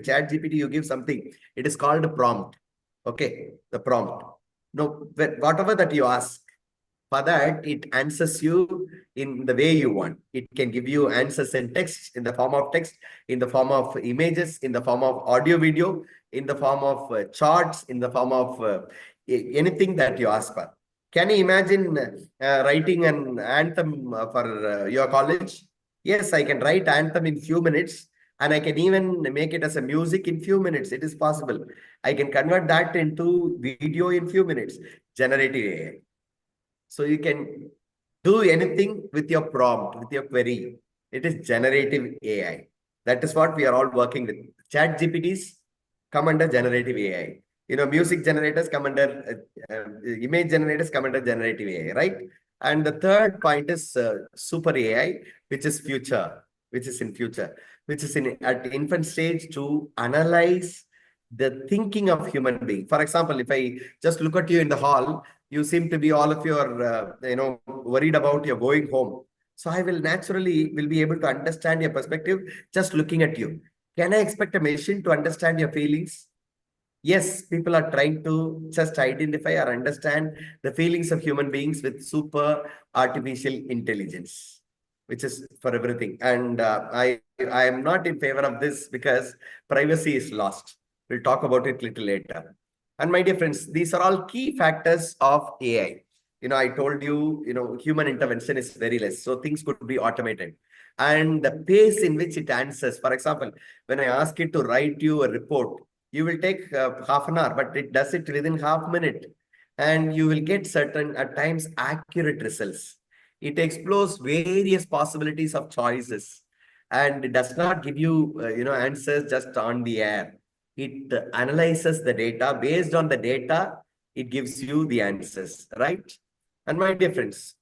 chat GPT, you give something. It is called a prompt. Okay, the prompt. No, whatever that you ask, for that, it answers you in the way you want. It can give you answers in text, in the form of text, in the form of images, in the form of audio, video, in the form of charts, in the form of anything that you ask for. Can you imagine writing an anthem for your college? Yes, I can write anthem in few minutes, and I can even make it as a music in few minutes. It is possible. I can convert that into video in few minutes. Generative AI. So you can do anything with your prompt, with your query. It is generative AI. That is what we are all working with. Chat GPTs come under generative AI. Music generators come under, image generators come under generative AI, right? And the third point is super AI, which is future, which is in future, which is at infant stage to analyze the thinking of human being. For example, if I just look at you in the hall, you seem to be all of your, worried about your going home. So I will naturally be able to understand your perspective just looking at you. Can I expect a machine to understand your feelings? Yes, people are trying to just identify or understand the feelings of human beings with super artificial intelligence, which is for everything. And I am not in favor of this because privacy is lost. We'll talk about it a little later. And my dear friends, these are all key factors of AI. I told you, human intervention is very less. So things could be automated. And the pace in which it answers, for example, when I ask it to write you a report, you will take half an hour, but it does it within half a minute. And you will get certain, at times, accurate results. It explores various possibilities of choices. And it does not give you, answers just on the air. It analyzes the data. Based on the data, it gives you the answers, right? And my dear friends,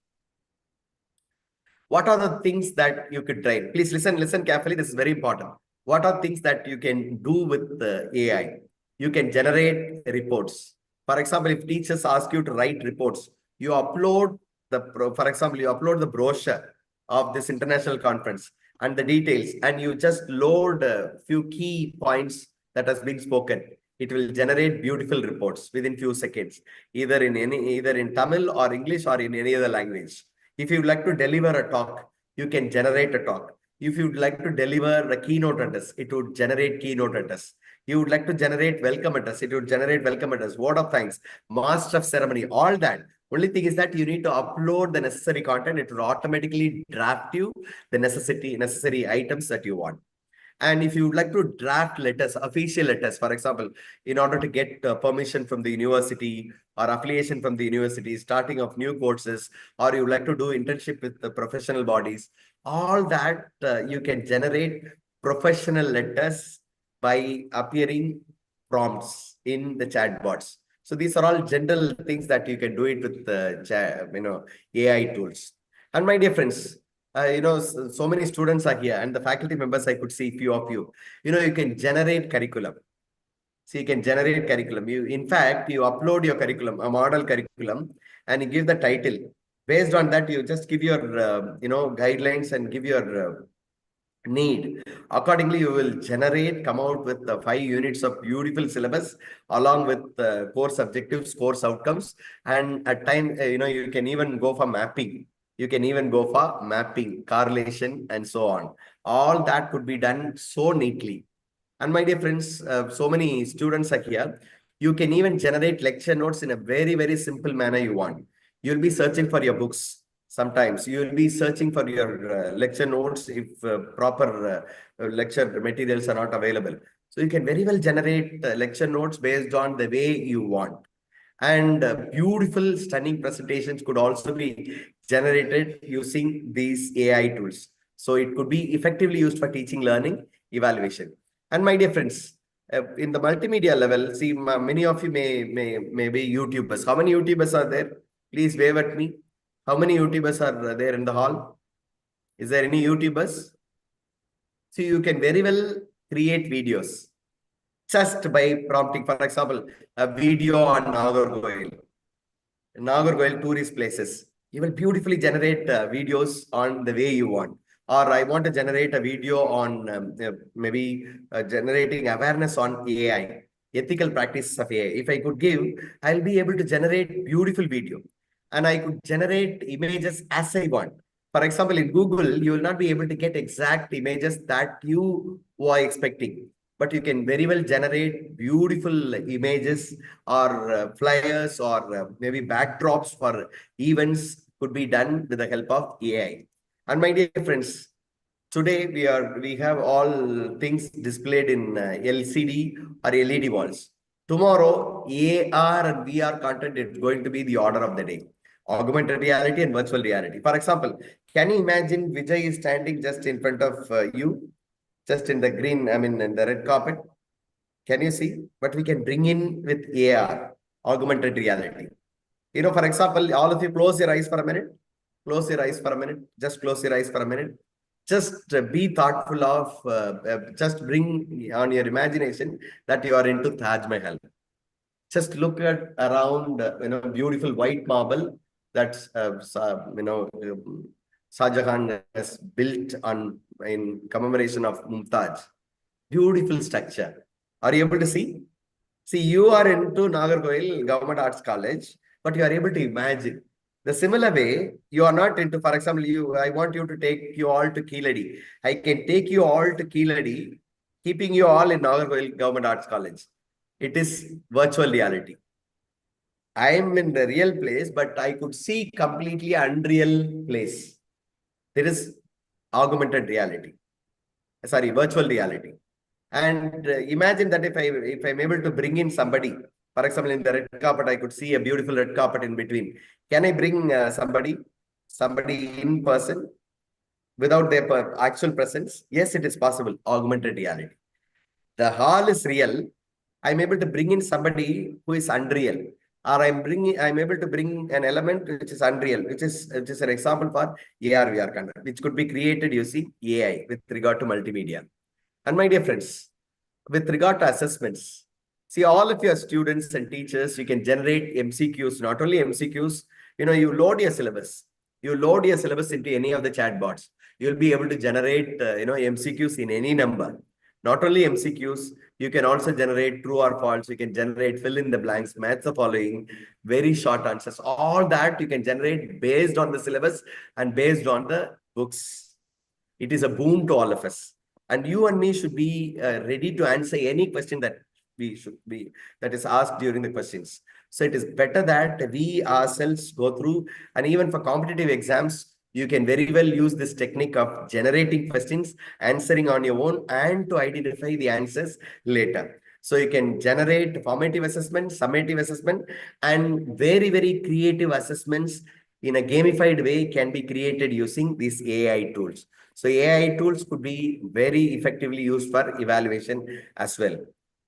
what are the things that you could try? Please listen carefully. This is very important. What are things that you can do with the AI? You can generate reports. For example, if teachers ask you to write reports, you upload for example, you upload the brochure of this international conference and the details, and you just load a few key points that has been spoken. It will generate beautiful reports within few seconds, either in Tamil or English or in any other language. If you'd like to deliver a talk, you can generate a talk. If you'd like to deliver a keynote address, it would generate keynote address. You would like to generate welcome address, it would generate welcome address, word of thanks, master of ceremony, all that. Only thing is that you need to upload the necessary content. It will automatically draft you the necessary items that you want. And if you would like to draft letters, official letters, for example, in order to get permission from the university or affiliation from the university, starting of new courses, or you would like to do internship with the professional bodies, all that you can generate professional letters by appearing prompts in the chatbots. So these are all general things that you can do it with AI tools. And my dear friends, so many students are here, and the faculty members, I could see few of you. You can generate curriculum. So you can generate curriculum. In fact, you upload your curriculum, a model curriculum, and you give the title. Based on that, you just give your, guidelines and give your need. Accordingly, you will come out with the 5 units of beautiful syllabus along with course objectives, course outcomes, and at time, you can even go for mapping. You can even go for mapping, correlation, and so on. All that could be done so neatly. And my dear friends, so many students are here. You can even generate lecture notes in a very, very simple manner you want. You'll be searching for your books. Sometimes you'll be searching for your lecture notes if proper lecture materials are not available. So you can very well generate lecture notes based on the way you want. And beautiful, stunning presentations could also be generated using these AI tools. So it could be effectively used for teaching, learning, evaluation. And my dear friends, in the multimedia level, see, many of you may be YouTubers. How many YouTubers are there? Please wave at me. How many YouTubers are there in the hall? Is there any YouTubers? So you can very well create videos just by prompting, for example, a video on Nagargoil tourist places. You will beautifully generate videos on the way you want. or I want to generate a video on maybe generating awareness on AI, ethical practices of AI. If I could give, I'll be able to generate beautiful video, and I could generate images as I want. For example, in Google, you will not be able to get exact images that you were expecting, but you can very well generate beautiful images or flyers or maybe backdrops for events could be done with the help of AI. And my dear friends, today we have all things displayed in LCD or LED walls. Tomorrow, AR and VR content is going to be the order of the day. Augmented reality and virtual reality. For example, can you imagine Vijay is standing just in front of you, just in the green, I mean, in the red carpet? Can you see? But we can bring in with AR, augmented reality. You know, for example, all of you close your eyes for a minute. Close your eyes for a minute. Just close your eyes for a minute. Just be thoughtful of, just bring on your imagination that you are into Taj Mahal. Just look at around, beautiful white marble that's, Shah Jahan has built on in commemoration of Mumtaz. Beautiful structure. Are you able to see? See, you are into Nagarkoil Government Arts College, but you are able to imagine. The similar way, you are not into, for example, I want you to take you all to Keeladi. I can take you all to Keeladi, keeping you all in Nagarkoil Government Arts College. It is virtual reality. I am in the real place, but I could see completely unreal place. There is augmented reality. Sorry, virtual reality. And imagine that if I'm able to bring in somebody, for example, in the red carpet, I could see a beautiful red carpet in between. Can I bring somebody in person without their actual presence? Yes, it is possible. Augmented reality. The hall is real. I'm able to bring in somebody who is unreal, or I'm able to bring an element which is unreal, which is an example for AR VR content, which could be created using AI with regard to multimedia. And my dear friends, with regard to assessments, see, all of your students and teachers, you can generate MCQs, not only MCQs, you load your syllabus. You load your syllabus into any of the chatbots. You'll be able to generate, MCQs in any number. Not only MCQs, you can also generate true or false. You can generate fill in the blanks, match the following, very short answers. All that you can generate based on the syllabus and based on the books. It is a boon to all of us. And you and me should be ready to answer any question that that is asked during the questions. So it is better that we ourselves go through, and even for competitive exams, you can very well use this technique of generating questions, answering on your own, and to identify the answers later. So you can generate formative assessment, summative assessment, and very, very creative assessments in a gamified way can be created using these AI tools. So AI tools could be very effectively used for evaluation as well.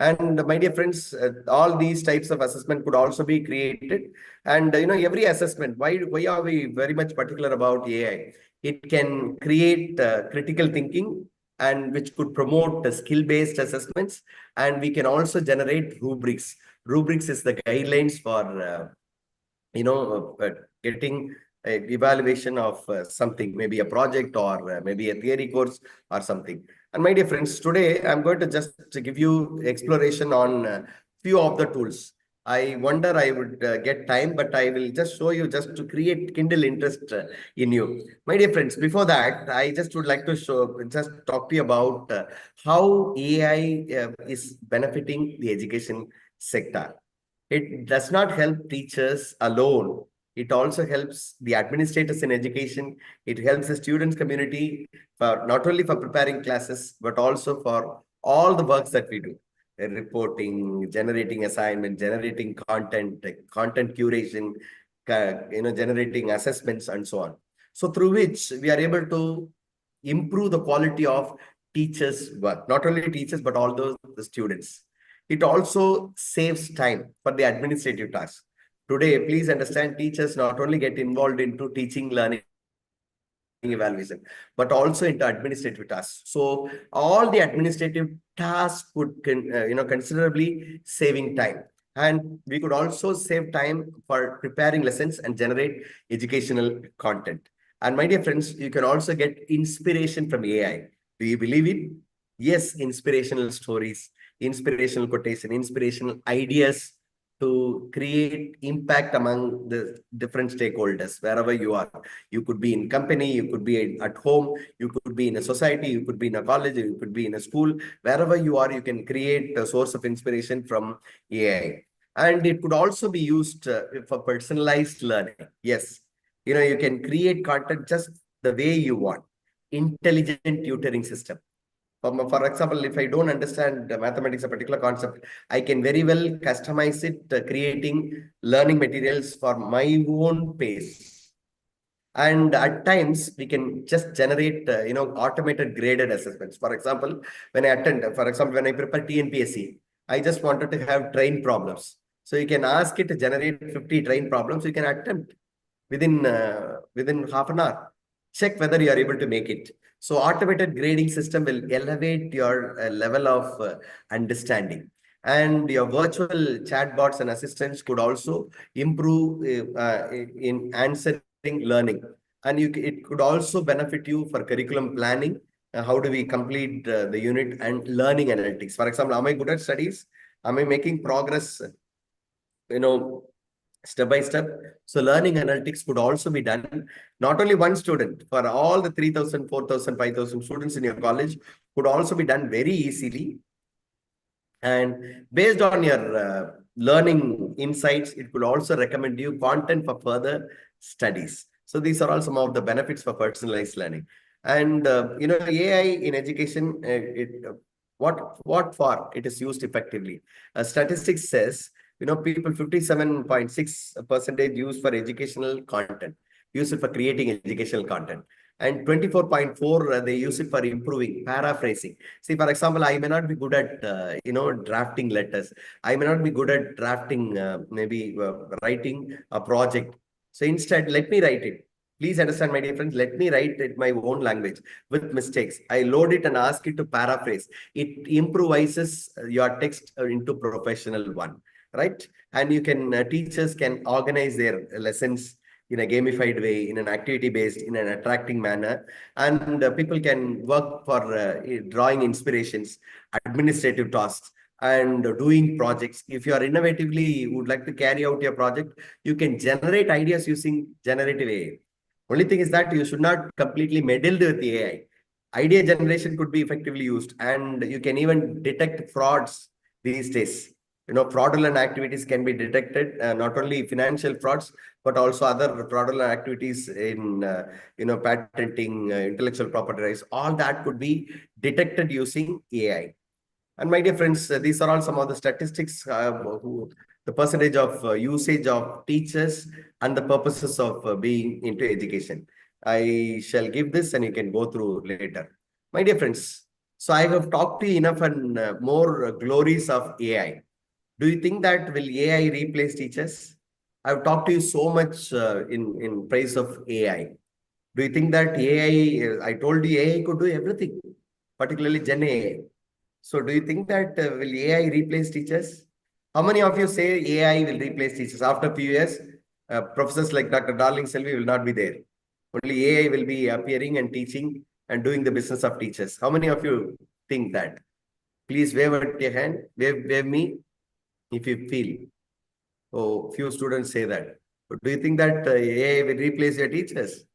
And my dear friends, all these types of assessment could also be created. And every assessment, why are we very much particular about AI? It can create critical thinking, and which could promote the skill-based assessments. And we can also generate rubrics. Rubrics is the guidelines for getting evaluation of something, maybe a project or maybe a theory course or something. And my dear friends, today I'm going to just give you exploration on few of the tools. I wonder I would get time, but I will just show you just to kindle interest in you. My dear friends, before that, I just would like to just talk to you about how AI is benefiting the education sector. It does not help teachers alone. It also helps the administrators in education. It helps the students community for not only for preparing classes, but also for all the works that we do. Reporting, generating assignment, generating content, content curation, generating assessments and so on. So through which we are able to improve the quality of teachers' work, not only teachers, but all the students. It also saves time for the administrative tasks. Today, please understand, teachers not only get involved into teaching, learning, evaluation, but also into administrative tasks. So all the administrative tasks could considerably saving time. And we could also save time for preparing lessons and generate educational content. And my dear friends, you can also get inspiration from AI. Do you believe it? Yes, inspirational stories, inspirational quotation, inspirational ideas to create impact among the different stakeholders, wherever you are. You could be in company, you could be at home, you could be in a society, you could be in a college, you could be in a school. Wherever you are, you can create a source of inspiration from AI. And it could also be used for personalized learning. Yes, you can create content just the way you want. Intelligent tutoring system. For example, if I don't understand mathematics, a particular concept, I can very well customize it, creating learning materials for my own pace. And at times, we can just generate, automated graded assessments. For example, when I prepare TNPSC, I just wanted to have train problems. So you can ask it to generate 50 train problems. You can attempt within half an hour. Check whether you are able to make it. So automated grading system will elevate your level of understanding. And your virtual chatbots and assistants could also improve in answering learning. And it could also benefit you for curriculum planning. How do we complete the unit and learning analytics? For example, am I good at studies? Am I making progress? Step by step. So learning analytics could also be done. Not only one student, for all the 3,000, 4,000, 5,000 students in your college could also be done very easily. And based on your learning insights, it could also recommend you content for further studies. So these are all some of the benefits for personalized learning. And AI in education, what for it is used effectively. Statistics says, people 57.6% used for educational content, use it for creating educational content. And 24.4, they use it for improving, paraphrasing. See, for example, I may not be good at, drafting letters. I may not be good at drafting, writing a project. So instead, let me write it. Please understand, my dear friends, let me write it my own language with mistakes. I load it and ask it to paraphrase. It improvises your text into professional one, right? And teachers can organize their lessons in a gamified way, in an activity-based, in an attracting manner. And people can work for drawing inspirations, administrative tasks, and doing projects. If you are innovatively would like to carry out your project, you can generate ideas using generative AI. Only thing is that you should not completely meddle with the AI. Idea generation could be effectively used, and you can even detect frauds these days. Fraudulent activities can be detected, not only financial frauds, but also other fraudulent activities in, patenting, intellectual property rights. All that could be detected using AI. And my dear friends, these are all some of the statistics, the percentage of usage of teachers and the purposes of being into education. I shall give this and you can go through later. My dear friends, so I have talked to you enough and more glories of AI. Do you think that will AI replace teachers? I've talked to you so much in praise of AI. Do you think that AI, I told you AI could do everything, particularly Gen AI. So do you think that will AI replace teachers? How many of you say AI will replace teachers? After a few years, professors like Dr. Darling Selvi will not be there. Only AI will be appearing and teaching and doing the business of teachers. How many of you think that? Please wave at your hand, wave me if you feel. Oh, few students say that. But do you think that AI will replace your teachers?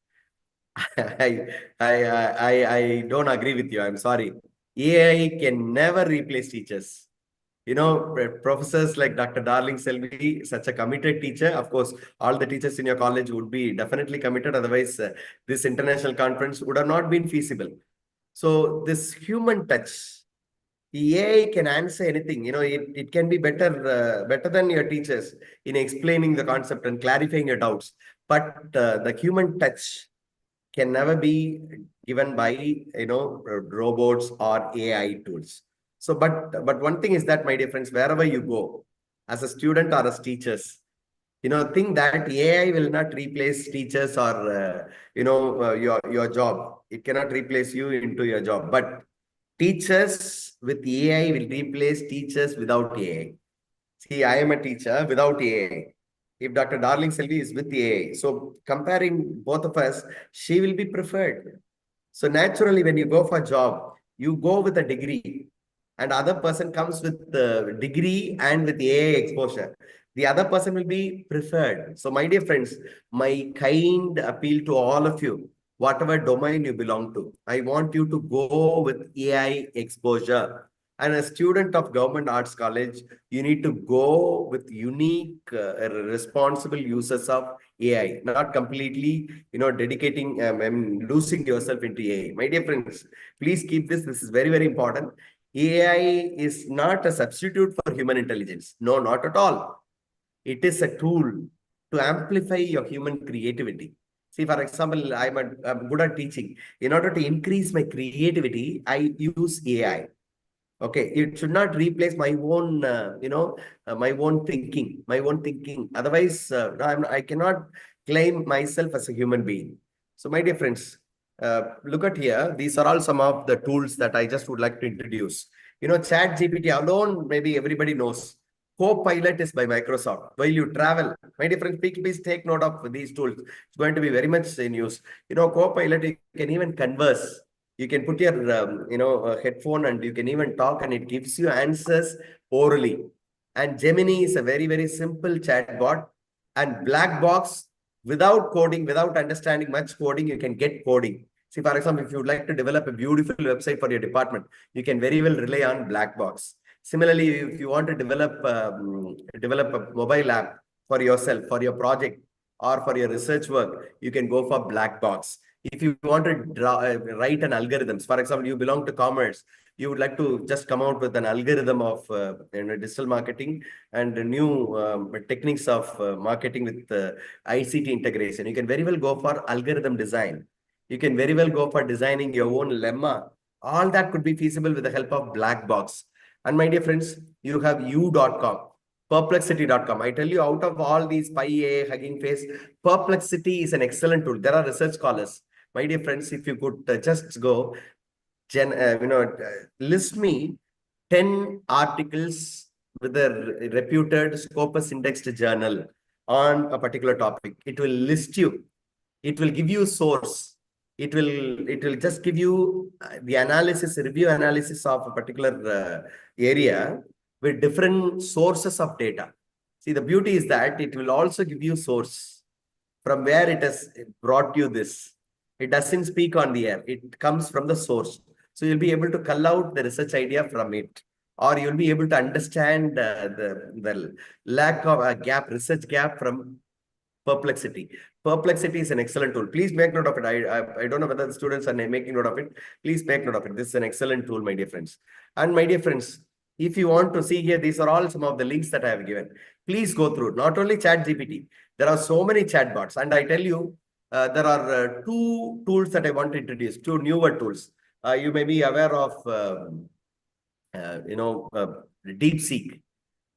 I, I don't agree with you. I'm sorry. AI can never replace teachers. Professors like Dr. Darling Selvi, such a committed teacher. Of course, all the teachers in your college would be definitely committed. Otherwise, this international conference would have not been feasible. So this human touch, AI can answer anything. It can be better than your teachers in explaining the concept and clarifying your doubts. But the human touch can never be given by robots or AI tools. So, but one thing is that, my dear friends, wherever you go, as a student or as teachers, think that AI will not replace teachers or your job. It cannot replace you into your job, but teachers with AI will replace teachers without AI. See, I am a teacher without AI. if Dr. Darling Selvi is with the AI. So comparing both of us, she will be preferred. So naturally, when you go for a job, you go with a degree, and other person comes with the degree and with AI exposure. The other person will be preferred. So my dear friends, my kind appeal to all of you, whatever domain you belong to, I want you to go with AI exposure. And a student of Government Arts College, you need to go with unique, responsible uses of AI, not completely, dedicating, losing yourself into AI. My dear friends, please keep this. This is very, very important. AI is not a substitute for human intelligence. No, not at all. It is a tool to amplify your human creativity. See, for example, I'm good at teaching. In order to increase my creativity, I use AI. Okay, it should not replace my own, my own thinking. Otherwise, I cannot claim myself as a human being. So, my dear friends, look at here. These are all some of the tools that I just would like to introduce. Chat GPT alone, maybe everybody knows. Copilot is by Microsoft. While you travel, my dear friends, please take note of these tools. It's going to be very much in use. Copilot, you can even converse. You can put your headphone and you can even talk, and it gives you answers orally. And Gemini is a very, very simple chat bot. And Black Box, without coding, without understanding much coding, you can get coding. See, for example, if you would like to develop a beautiful website for your department, you can very well rely on Black Box. Similarly, if you want to develop a mobile app for yourself, for your project, or for your research work, you can go for Black Box. If you want to write an algorithms, for example, you belong to commerce, you would like to just come out with an algorithm of digital marketing and new techniques of marketing with ICT integration, you can very well go for algorithm design. You can very well go for designing your own lemma. All that could be feasible with the help of Black Box. And my dear friends, you have u.com. Perplexity.com. I tell you, out of all these PyA, Hugging Face, Perplexity is an excellent tool. There are research scholars. My dear friends, if you could just go, list me 10 articles with a reputed Scopus indexed journal on a particular topic. It will list you. It will give you source. It will just give you the review analysis of a particular area with different sources of data. See, the beauty is that it will also give you source from where it has brought you this. It doesn't speak on the air. It comes from the source. So you'll be able to cull out the research idea from it, or you'll be able to understand the lack of a research gap from Perplexity. Perplexity is an excellent tool. Please make note of it. I don't know whether the students are making note of it. Please make note of it. This is an excellent tool, my dear friends. And my dear friends, if you want to see here, these are all some of the links that I have given. Please go through. Not only ChatGPT, there are so many chatbots. And I tell you, there are two tools that I want to introduce, two newer tools. You may be aware of, DeepSeek.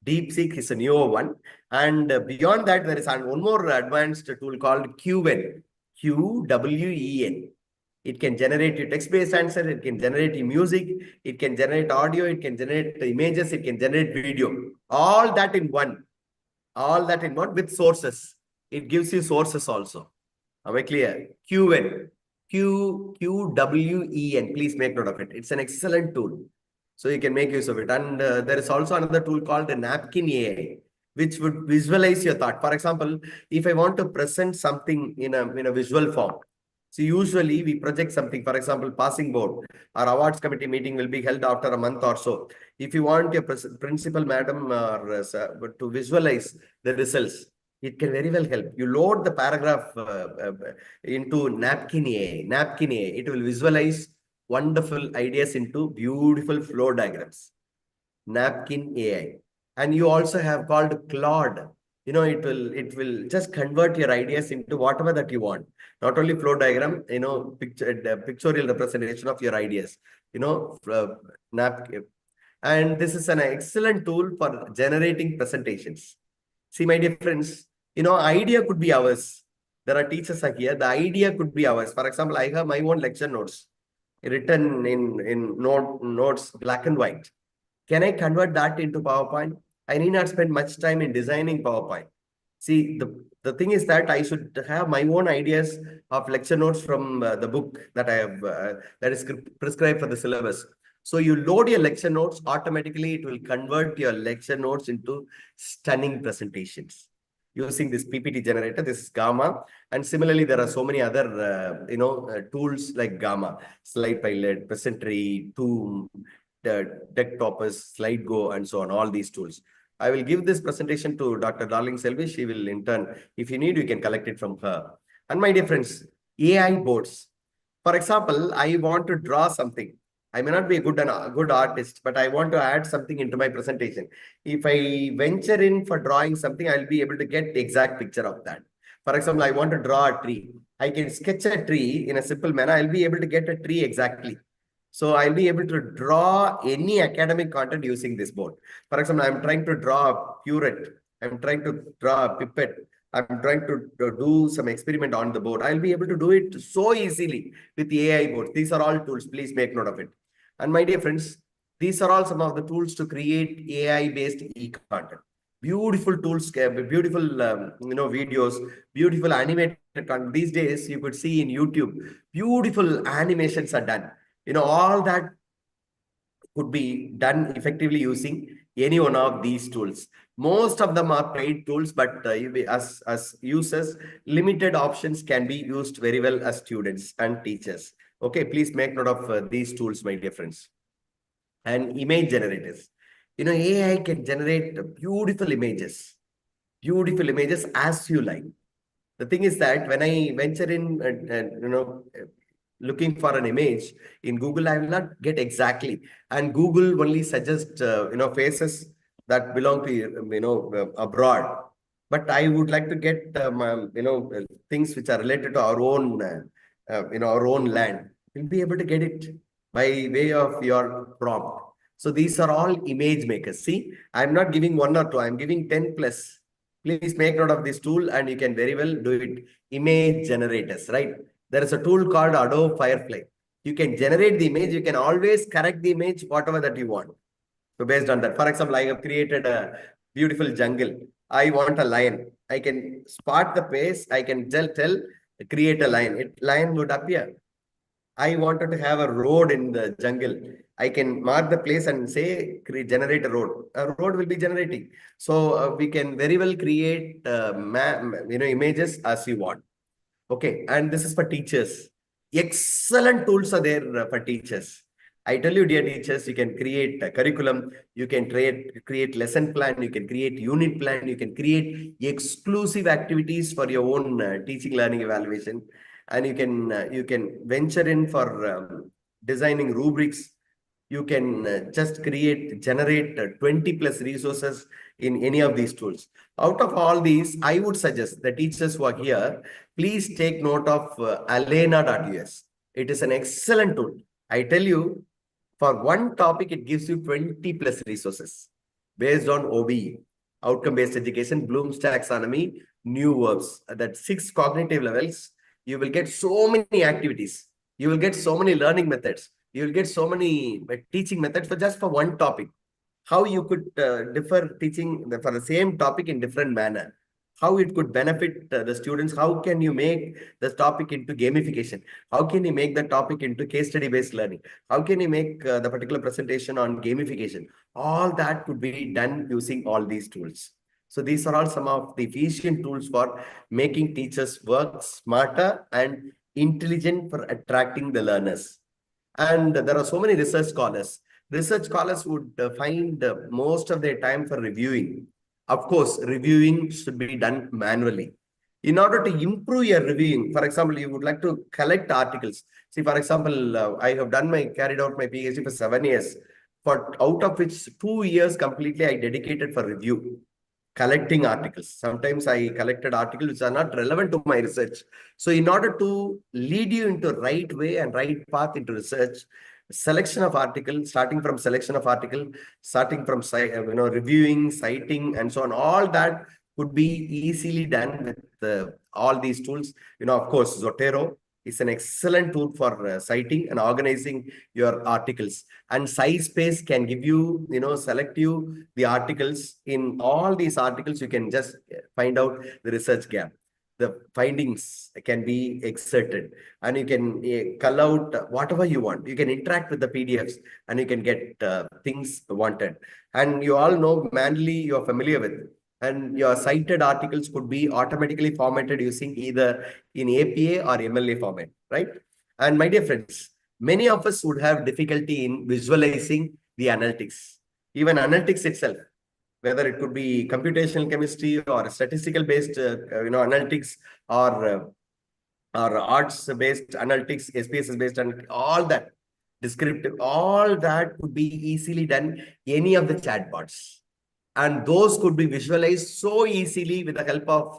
DeepSeek is a newer one. And beyond that, there is one more advanced tool called Qwen. QWEN. It can generate your text-based answer. It can generate your music. It can generate audio. It can generate images. It can generate video. All that in one. All that in one with sources. It gives you sources also. Am I clear? Qwen. QWEN. Please make note of it. It's an excellent tool. So you can make use of it. And there is also another tool called the Napkin AI, which would visualize your thought. For example, if I want to present something in a visual form, so usually we project something, for example, passing board or awards committee meeting will be held after a month or so. If you want your principal madam to visualize the results, it can very well help. You load the paragraph into Napkin AI. Napkin AI, it will visualize wonderful ideas into beautiful flow diagrams. Napkin AI. And you also have called Claude. It will just convert your ideas into whatever that you want. Not only flow diagram, pictorial representation of your ideas. Napkin. And this is an excellent tool for generating presentations. See, my dear friends, idea could be ours. There are teachers here. The idea could be ours. For example, I have my own lecture notes written in notes, black and white. Can I convert that into PowerPoint? I need not spend much time in designing PowerPoint. See, the thing is that I should have my own ideas of lecture notes from the book that I have that is prescribed for the syllabus. So you load your lecture notes, automatically it will convert your lecture notes into stunning presentations using this PPT generator. This is Gamma, and similarly there are so many other tools like Gamma, Slide Pilot, Presentory, Toom, Deck Toppers, SlideGo, and so on. All these tools. I will give this presentation to Dr. Darling Selvi. She will in turn, if you need, you can collect it from her. And my dear friends, AI boards. For example, I want to draw something. I may not be a good artist, but I want to add something into my presentation. If I venture in for drawing something, I'll be able to get the exact picture of that. For example, I want to draw a tree. I can sketch a tree in a simple manner. I'll be able to get a tree exactly. So I'll be able to draw any academic content using this board. For example, I'm trying to draw a curate. I'm trying to draw a pipette. I'm trying to do some experiment on the board. I'll be able to do it so easily with the AI board. These are all tools. Please make note of it. And my dear friends, these are all some of the tools to create AI-based e-content. Beautiful tools, beautiful videos, beautiful animated content. These days, you could see in YouTube, beautiful animations are done. All that could be done effectively using any one of these tools. Most of them are paid tools, but as users, limited options can be used very well as students and teachers. Okay, please make note of these tools, my dear friends. And image generators. AI can generate beautiful images as you like. The thing is that when I venture in, looking for an image in Google, I will not get exactly. And Google only suggests, faces that belong to, abroad. But I would like to get, things which are related to our own, our own land. You'll be able to get it by way of your prompt. So these are all image makers. See, I'm not giving one or two, I'm giving 10 plus. Please make note of this tool and you can very well do it. Image generators, right? There is a tool called Adobe Firefly. You can generate the image. You can always correct the image, whatever that you want. So based on that, for example, I have created a beautiful jungle. I want a lion. I can spot the pace. I can tell create a lion. Lion would appear. I wanted to have a road in the jungle. I can mark the place and say, generate a road. A road will be generating. So we can very well create images as you want. Okay, and this is for teachers. Excellent tools are there for teachers. I tell you, dear teachers, you can create a curriculum, you can create lesson plan, you can create unit plan, you can create exclusive activities for your own teaching, learning, evaluation, and you can venture in for designing rubrics. You can just generate 20 plus resources in any of these tools. Out of all these, I would suggest the teachers who are here, please take note of Alena.us. It is an excellent tool. I tell you, for one topic, it gives you 20 plus resources based on OBE, outcome-based education, Bloom's taxonomy, new verbs. That 6 cognitive levels, you will get so many activities. You will get so many learning methods. You will get so many teaching methods for just for one topic. How you could differ teaching for the same topic in different manner. How it could benefit the students. How can you make the topic into gamification? How can you make the topic into case study based learning? How can you make the particular presentation on gamification? All that could be done using all these tools. So these are all some of the efficient tools for making teachers work smarter and intelligent for attracting the learners. And there are so many research scholars. Research scholars would find most of their time for reviewing. Of course, reviewing should be done manually. In order to improve your reviewing, for example, you would like to collect articles. See, for example, I have carried out my PhD for 7 years, out of which 2 years completely I dedicated for review. Collecting articles. Sometimes I collected articles which are not relevant to my research. So in order to lead you into right way and right path into research, selection of article, starting from selection of article, starting from reviewing, citing, and so on, all that could be easily done with all these tools. Of course, Zotero is an excellent tool for citing and organizing your articles. And SciSpace can give you, select you the articles. In all these articles, you can just find out the research gap. The findings can be excerpted, and you can cull out whatever you want. You can interact with the PDFs, and you can get things wanted. And you all know Manly, you're familiar with. And your cited articles could be automatically formatted using either in APA or MLA format, right? And my dear friends, many of us would have difficulty in visualizing the analytics, even analytics itself, whether it could be computational chemistry or statistical based, analytics, or arts based analytics, SPSS based, and all that descriptive, all that could be easily done any of the chatbots. And those could be visualized so easily with the help of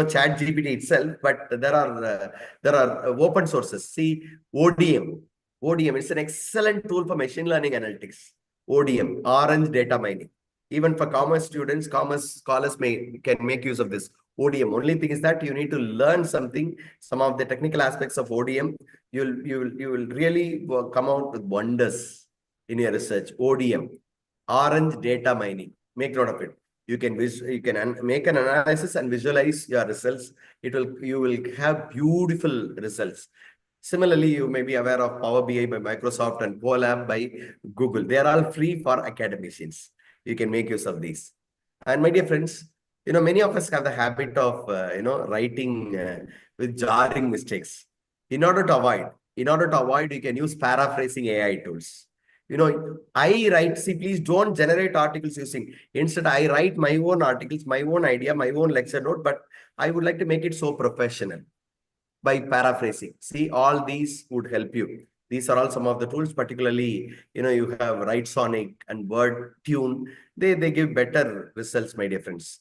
chat GPT itself. But there are open sources. See, ODM is an excellent tool for machine learning analytics. ODM, Orange Data Mining. Even for commerce students, commerce scholars can make use of this ODM. Only thing is that you need to learn some of the technical aspects of ODM. You will really come out with wonders in your research. ODM, Orange Data Mining. Make note of it. You can make an analysis and visualize your results. You will have beautiful results. Similarly, you may be aware of Power BI by Microsoft and Colab by Google. They are all free for academicians. You can make use of these. And my dear friends, many of us have the habit of, writing with jarring mistakes. In order to avoid, you can use paraphrasing AI tools. I write, see, please don't generate articles using, instead I write my own articles, my own idea, my own lecture note, but I would like to make it so professional by paraphrasing. See, all these would help you. These are all some of the tools, particularly, you have Writesonic and WordTune. They give better results, my dear friends.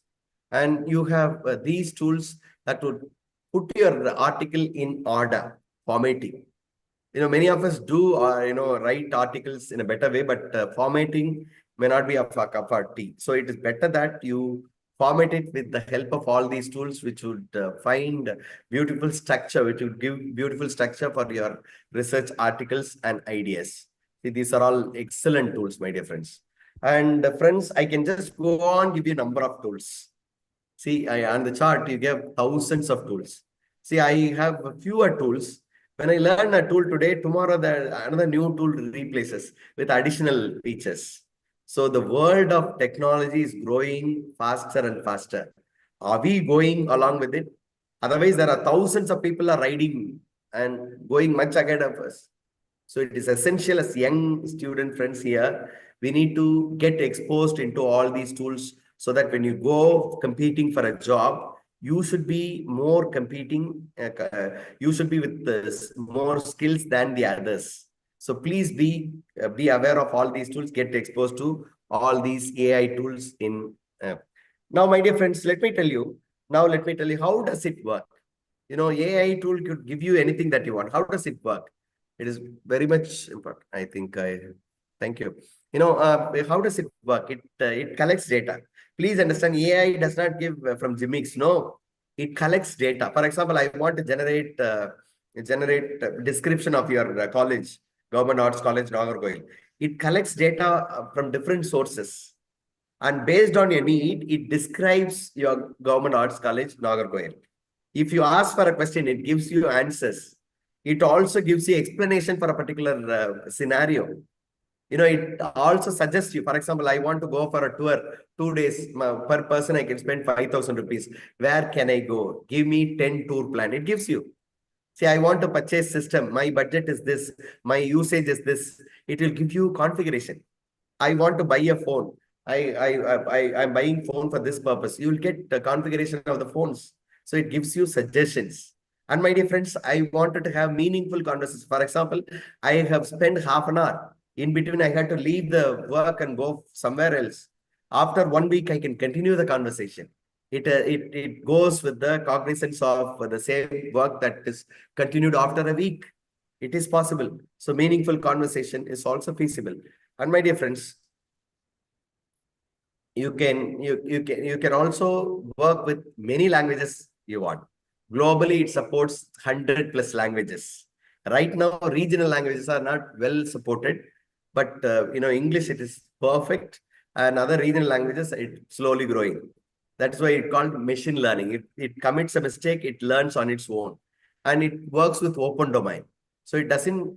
And you have these tools that would put your article in order, formatting. Many of us do, write articles in a better way, but formatting may not be a cup of tea. So it is better that you format it with the help of all these tools, which would find beautiful structure, which would give beautiful structure for your research articles and ideas. See, these are all excellent tools, my dear friends. And friends, I can just go on, give you a number of tools. See, on the chart, you give thousands of tools. See, I have fewer tools. When I learn a tool today, tomorrow another new tool replaces with additional features. So the world of technology is growing faster and faster. Are we going along with it? Otherwise, there are thousands of people are riding and going much ahead of us. So it is essential as young student friends here, we need to get exposed into all these tools so that when you go competing for a job, you should be more competing, you should be with more skills than the others. So please be aware of all these tools, get exposed to all these AI tools in. Now, my dear friends, let me tell you how does it work? AI tool could give you anything that you want. How does it work? It is very much important. Thank you. How does it work? It collects data. Please understand, AI does not give from gimmicks. No, it collects data. For example, I want to generate description of your college, Government Arts College, Nagarcoil. It collects data from different sources. And based on your need, it describes your Government Arts College, Nagarcoil. If you ask for a question, it gives you answers. It also gives you explanation for a particular scenario. It also suggests you, for example, I want to go for a tour, 2 days, per person, I can spend 5,000 rupees. Where can I go? Give me 10 tour plan. It gives you. See, I want to purchase system. My budget is this. My usage is this. It will give you configuration. I want to buy a phone. I'm buying phone for this purpose. You will get the configuration of the phones. So it gives you suggestions. And my dear friends, I wanted to have meaningful conversations. For example, I have spent half an hour. In between, I had to leave the work and go somewhere else. After 1 week, I can continue the conversation. It goes with the cognizance of the same work that is continued after a week. It is possible. So meaningful conversation is also feasible. And my dear friends, you can also work with many languages you want. Globally, it supports 100 plus languages. Right now, regional languages are not well supported, but English, it is perfect, and other regional languages, it's slowly growing. That's why it's called machine learning. If it commits a mistake, it learns on its own, and it works with open domain. So it doesn't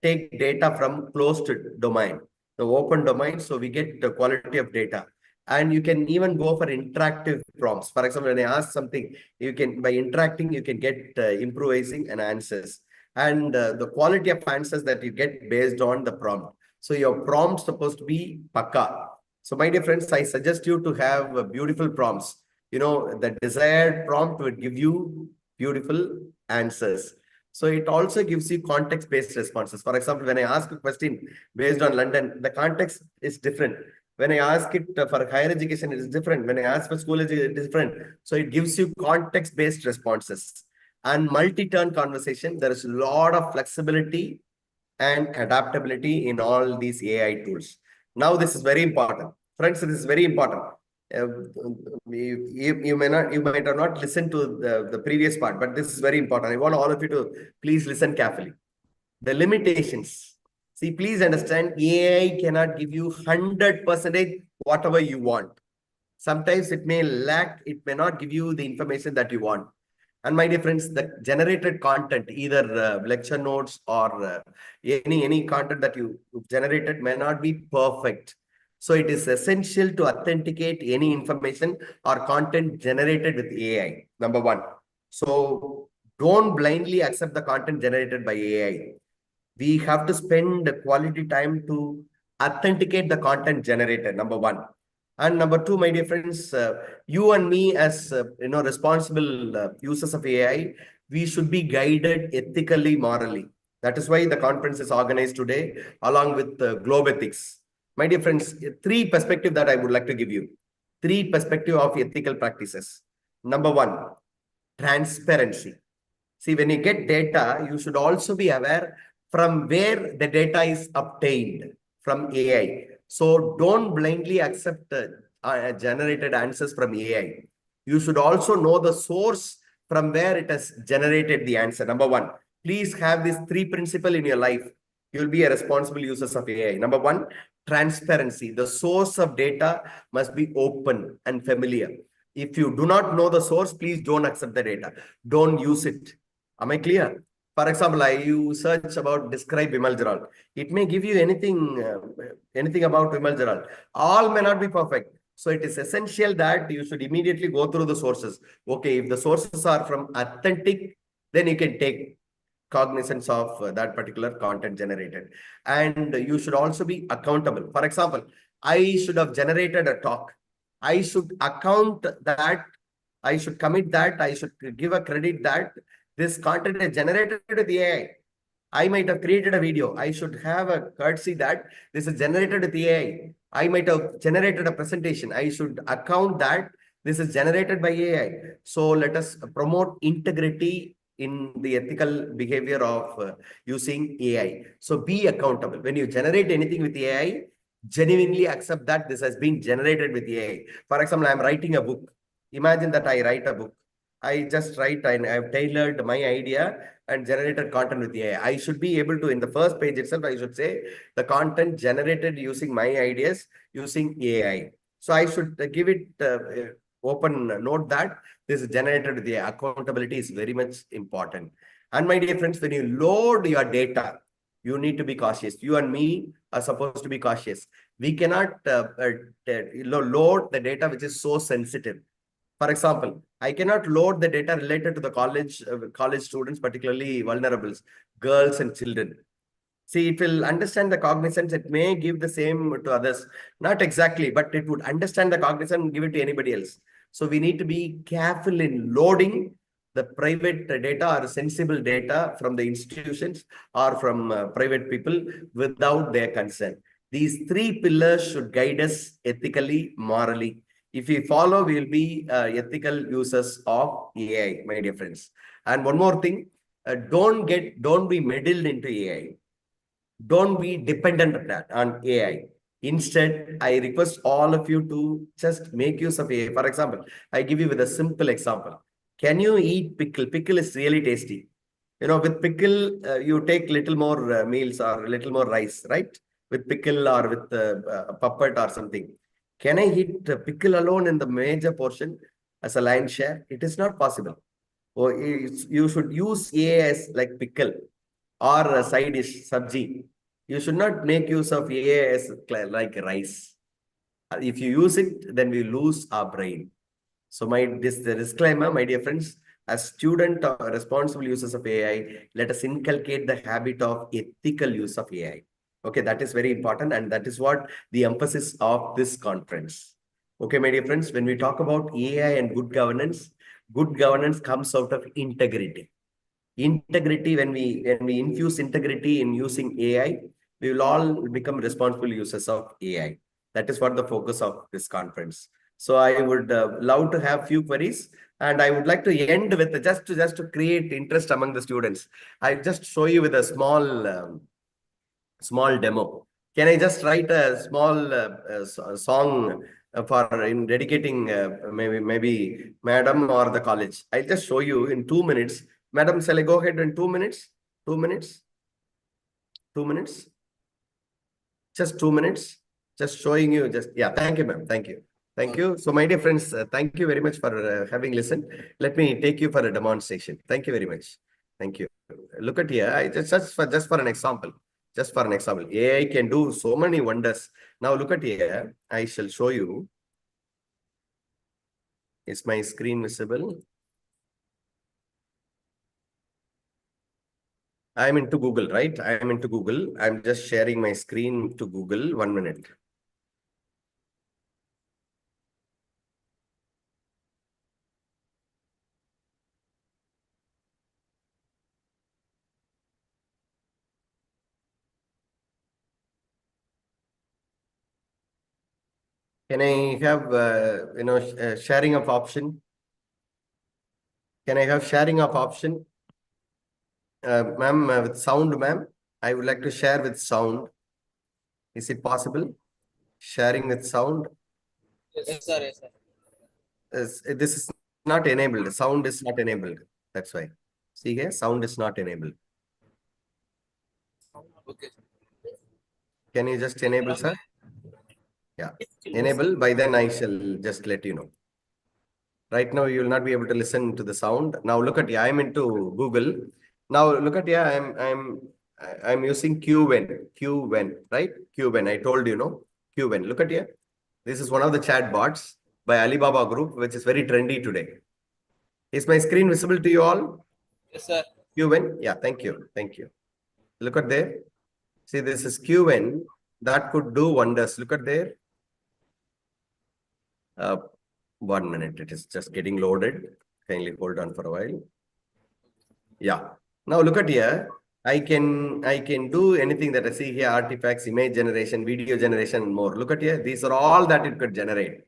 take data from closed domain, the open domain. So we get the quality of data, and you can even go for interactive prompts. For example, when I ask something, you can, by interacting, you can get improvising and answers, and the quality of answers that you get based on the prompt. So your prompt supposed to be pakka. So my dear friends, I suggest you to have beautiful prompts. The desired prompt would give you beautiful answers. So it also gives you context-based responses. For example, when I ask a question based on London, the context is different. When I ask it for higher education, it is different. When I ask for school education, it is different. So it gives you context-based responses. And multi-turn conversation, there is a lot of flexibility and adaptability in all these AI tools. Now, this is very important. Friends, this is very important. You might have not listened to the previous part, but this is very important. I want all of you to please listen carefully. The limitations. See, please understand, AI cannot give you 100% whatever you want. Sometimes it may lack, it may not give you the information that you want. And my dear friends, the generated content, either lecture notes or any content that you generated may not be perfect. So it is essential to authenticate any information or content generated with AI, number one. So don't blindly accept the content generated by AI. We have to spend quality time to authenticate the content generated, number one. And number two, my dear friends, you and me as responsible users of AI, we should be guided ethically, morally. That is why the conference is organized today, along with Globe Ethics. My dear friends, three perspectives that I would like to give you. Three perspectives of ethical practices. Number one, transparency. See, when you get data, you should also be aware from where the data is obtained from AI. So don't blindly accept generated answers from AI. You should also know the source from where it has generated the answer. Number one, please have these three principles in your life. You'll be a responsible user of AI. Number one, transparency. The source of data must be open and familiar. If you do not know the source, please don't accept the data. Don't use it. Am I clear? For example, you search about describe Vimal Jaral. It may give you anything about Vimal Jaral. All may not be perfect. So it is essential that you should immediately go through the sources. Okay, if the sources are from authentic, then you can take cognizance of that particular content generated. And you should also be accountable. For example, I should have generated a talk. I should account that, I should commit that, I should give a credit that this content is generated with AI. I might have created a video. I should have a courtesy that this is generated with AI. I might have generated a presentation. I should account that this is generated by AI. So let us promote integrity in the ethical behavior of using AI. So be accountable. When you generate anything with AI, genuinely accept that this has been generated with AI. For example, I'm writing a book. Imagine that I write a book. I just write and I've tailored my idea and generated content with AI. I should be able to, in the first page itself, I should say the content generated using my ideas using AI. So I should give it open note that this is generated with AI. Accountability is very much important. And my dear friends, when you load your data, you need to be cautious. You and me are supposed to be cautious. We cannot load the data which is so sensitive. For example, I cannot load the data related to the college students, particularly vulnerables, girls and children. See, it will understand the cognizance. It may give the same to others. Not exactly, but it would understand the cognizance and give it to anybody else. So we need to be careful in loading the private data or sensible data from the institutions or from private people without their consent. These three pillars should guide us ethically, morally. If we follow, we will be ethical users of AI, my dear friends. And one more thing, don't be meddled into AI. Don't be dependent on AI. Instead, I request all of you to just make use of AI. For example, I give you with a simple example. Can you eat pickle? Pickle is really tasty. With pickle, you take little more meals or little more rice, right? With pickle or with puppet or something. Can I eat pickle alone in the major portion as a lion's share? It is not possible. Or you should use A as like pickle or a side dish, sabji. You should not make use of A as like rice. If you use it, then we lose our brain. So the disclaimer, my dear friends, as student or responsible users of AI, let us inculcate the habit of ethical use of AI. Okay, that is very important, and that is what the emphasis of this conference. Okay, my dear friends, when we talk about AI and good governance comes out of integrity. Integrity, when we infuse integrity in using AI, we will all become responsible users of AI. That is what the focus of this conference. So I would love to have few queries, and I would like to end with just to create interest among the students. I just show you with a small demo. Can I just write a small song for in dedicating maybe madam or the college? I'll just show you in 2 minutes. Madam, shall I go ahead in 2 minutes? 2 minutes? 2 minutes? Just 2 minutes? Just showing you yeah, thank you, ma'am. Thank you. Thank you. So, my dear friends, thank you very much for having listened. Let me take you for a demonstration. Thank you very much. Thank you. Look at here. Just for an example. Just for an example, AI can do so many wonders. Now look at here. I shall show you. Is my screen visible? I'm into Google, right? I'm into Google. I'm just sharing my screen to Google. 1 minute. Can I have, sharing of option? Can I have sharing of option? Ma'am, with sound, ma'am. I would like to share with sound. Is it possible? Sharing with sound? Yes, sir. Yes, sir. This is not enabled. Sound is not enabled. That's why. See here, sound is not enabled. Okay. Can you just enable, sir? Yeah. Enable. By then I shall just let you know. Right now, you will not be able to listen to the sound. Now look at, I'm into Google. Now look at, I'm using QWen, right? QWen. I told you, no? QWen. Look at here. This is one of the chat bots by Alibaba Group, which is very trendy today. Is my screen visible to you all? Yes, sir. QWen. Yeah, thank you. Thank you. Look at there. See, this is QWen that could do wonders. Look at there. 1 minute. It is just getting loaded. Kindly hold on for a while. Yeah. Now look at here. I can do anything that I see here: artifacts, image generation, video generation, and more. Look at here. These are all that it could generate.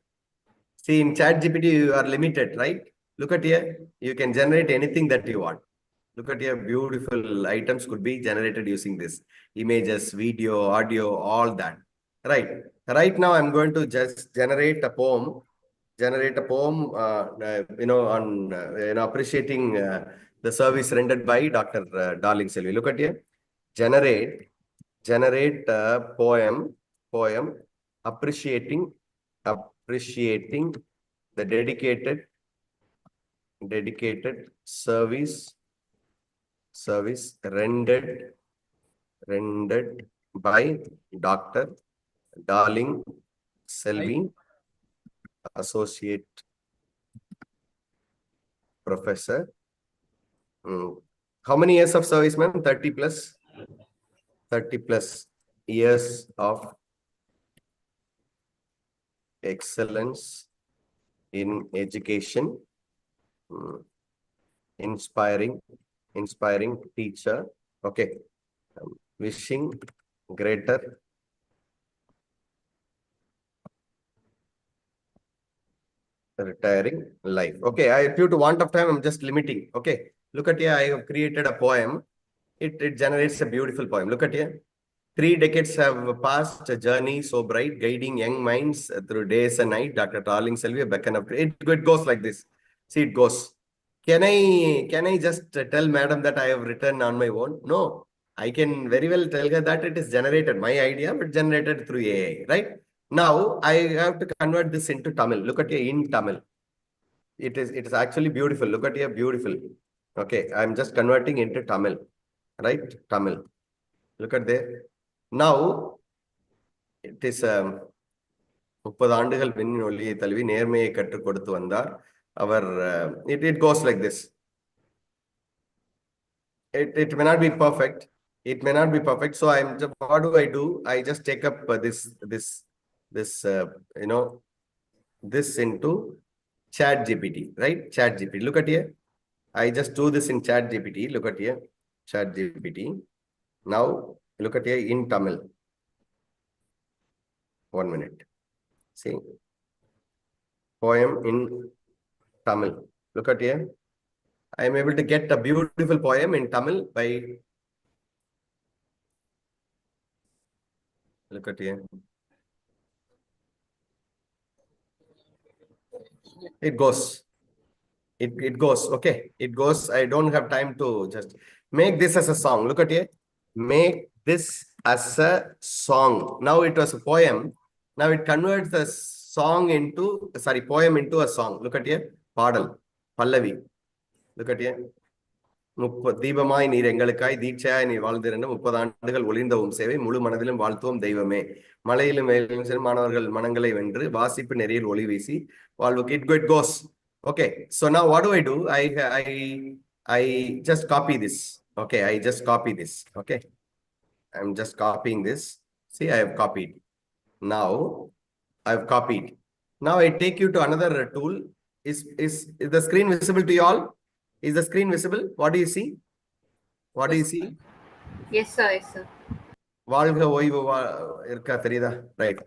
See, in ChatGPT, you are limited, right? Look at here. You can generate anything that you want. Look at here. Beautiful items could be generated using this. Images, video, audio, all that. Right. Right now, I'm going to just generate a poem. On appreciating the service rendered by Dr. Darling Selvi. Look at here. Generate a poem appreciating the dedicated service rendered by Dr. Darling Selvi, Associate Professor. How many years of service, ma'am? 30 plus? 30 plus years of excellence in education. Inspiring teacher. Okay. Wishing greater retiring life. Okay, due to want of time, I'm just limiting. Okay, look at here. I have created a poem. It generates a beautiful poem. Look at here. 3 decades have passed, a journey so bright, guiding young minds through days and night. Dr. Darling Selvi, beckon of it goes like this. See, it goes. Can I just tell madam that I have written on my own? No, I can very well tell her that it is generated, my idea, but generated through AI, right? Now I have to convert this into Tamil. Look at here in Tamil. It is actually beautiful. Look at here, beautiful. Okay, I'm just converting into Tamil, right? Tamil. Look at there. Now it is 30 ஆண்டுகள் பெண்ணின் ஒளியை தழுவி நேர்மையை கற்றுக் கொடுத்து வந்தார் அவர். It goes like this. It may not be perfect. It may not be perfect. So what do? I just take up this this into Chat GPT, right? Chat GPT. Look at here. I just do this in Chat GPT. Look at here. Chat GPT. Now look at here in Tamil. 1 minute. See. Poem in Tamil. Look at here. I am able to get a beautiful poem in Tamil by. Look at here. It goes. It goes. Okay. It goes. I don't have time to just make this as a song. Look at here. Make this as a song. Now it was a poem. Now it converts the song into, sorry, poem into a song. Look at here. Padal. Pallavi. Look at here. தீபமாய் நீர் எங்களுக்காய் தீட்சையாய் நீ வாழ்ந்திருந்த 30 ஆண்டுகள் ஒளிர்ந்தவும் சேவை முழு மனதிலும் வாழ்த்துவோம் தெய்வமே மலையிலும் மேலும் மாணவர்கள் மனங்களை வென்று வாசிப்பு நெறியில் ஒளி வீசி வாழ்வுக்கு. It goes. Okay, so now what do? I just copy this. Okay, I just copy this. Okay, I'm just copying this. See, I have copied. Now I have copied. Now I take you to another tool. Is the screen visible to you all? Is the screen visible? What do you see? What do you see? Yes, sir. Yes, sir. வாழ்க ஓய்வு இருக்கா தெரியுதா? Right.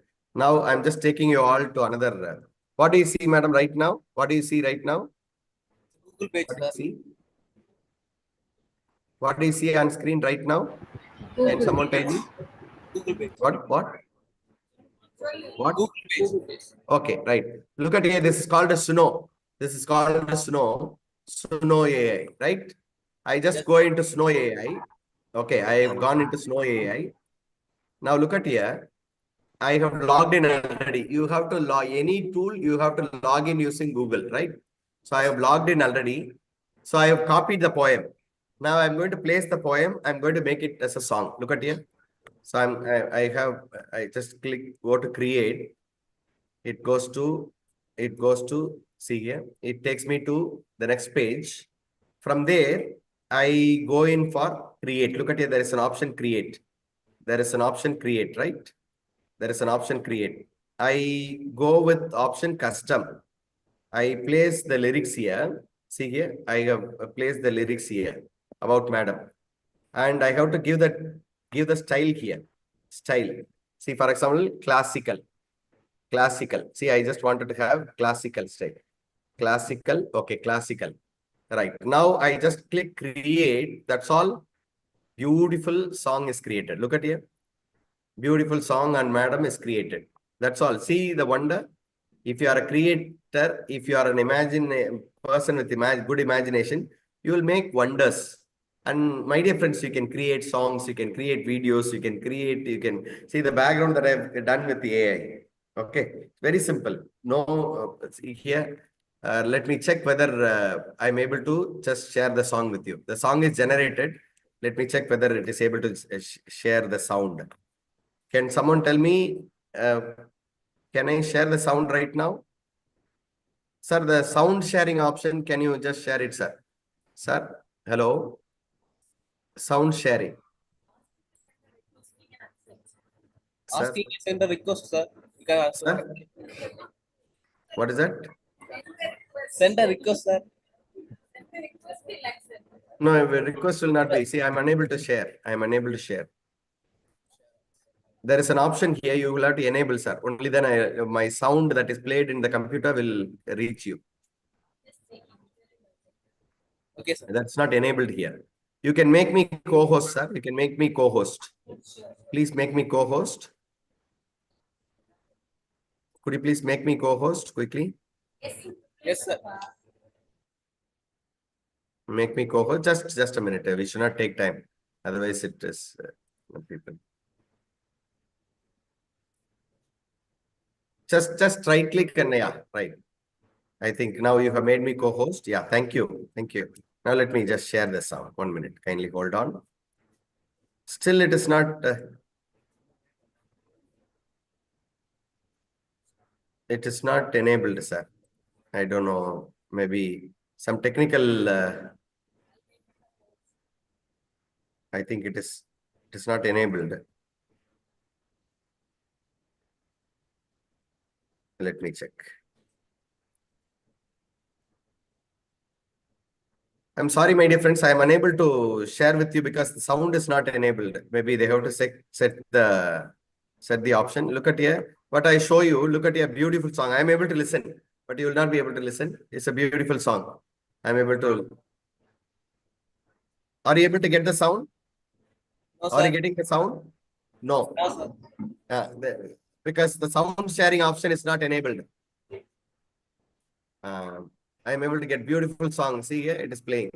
Now I'm just taking you all to another. What do you see, madam, right now? What do you see right now? Google page, What do you sir. see? What do you see on screen right now? Can someone tell me? Google page. What? Google page. Okay, right. Look at here. This is called a Suno. This is called a Suno. Suno AI, right? I just Yes. go into Suno AI. Okay, I have gone into Suno AI. Now look at here. I have logged in already. You have to log any tool. You have to log in using Google, right? So I have logged in already. So I have copied the poem. Now I'm going to place the poem. I'm going to make it as a song. Look at here. So I just click, go to create. It goes to, see here. It takes me to the next page. From there, I go in for create. Look at here. There is an option create. There is an option create, right? There is an option create. I go with option custom. I place the lyrics here. See here, I have placed the lyrics here about madam. And I have to give the style here. Style. See, for example, classical. Classical. See, I just wanted to have classical style. Classical. Okay, classical. Right. Now I just click create. That's all. Beautiful song is created. Look at here. Beautiful song and madam is created. That's all. See the wonder. If you are a creator, if you are an person with good imagination, you will make wonders. And my dear friends, you can create songs, you can create videos, you can see the background that I've done with the AI. Okay, very simple. No, see here. Let me check whether I'm able to just share the song with you. The song is generated. Let me check whether it is able to share the sound. Can someone tell me, can I share the sound right now? Sir, the sound sharing option, can you just share it, sir? Sir, hello? Sound sharing. Sir? Asking to send a request, sir. You can ask. Sir? What is that? Send a request, sir. No, a request will not be. See, I'm unable to share. I'm unable to share. There is an option here. You will have to enable, sir. Only then my sound that is played in the computer will reach you. Okay, sir. That's not enabled here. You can make me co-host, sir. You can make me co-host. Please make me co-host. Could you please make me co-host quickly? Yes, sir. Make me co-host. Just a minute. We should not take time. Otherwise, it is people. Just right click and yeah, right. I think now you have made me co-host. Yeah, thank you. Thank you. Now let me just share this out. 1 minute. Kindly hold on. Still, it is not. It is not enabled, sir. I don't know. Maybe some technical. I think it is not enabled. Let me check. I'm sorry, my dear friends. I am unable to share with you because the sound is not enabled. Maybe they have to set the option. Look at here. What I show you, look at your beautiful song. I am able to listen, but you will not be able to listen. It's a beautiful song. I'm able to. Are you able to get the sound? No, Are you sir. getting the sound? No. No, sir. Because the sound sharing option is not enabled. I am able to get beautiful song. See here, it is playing.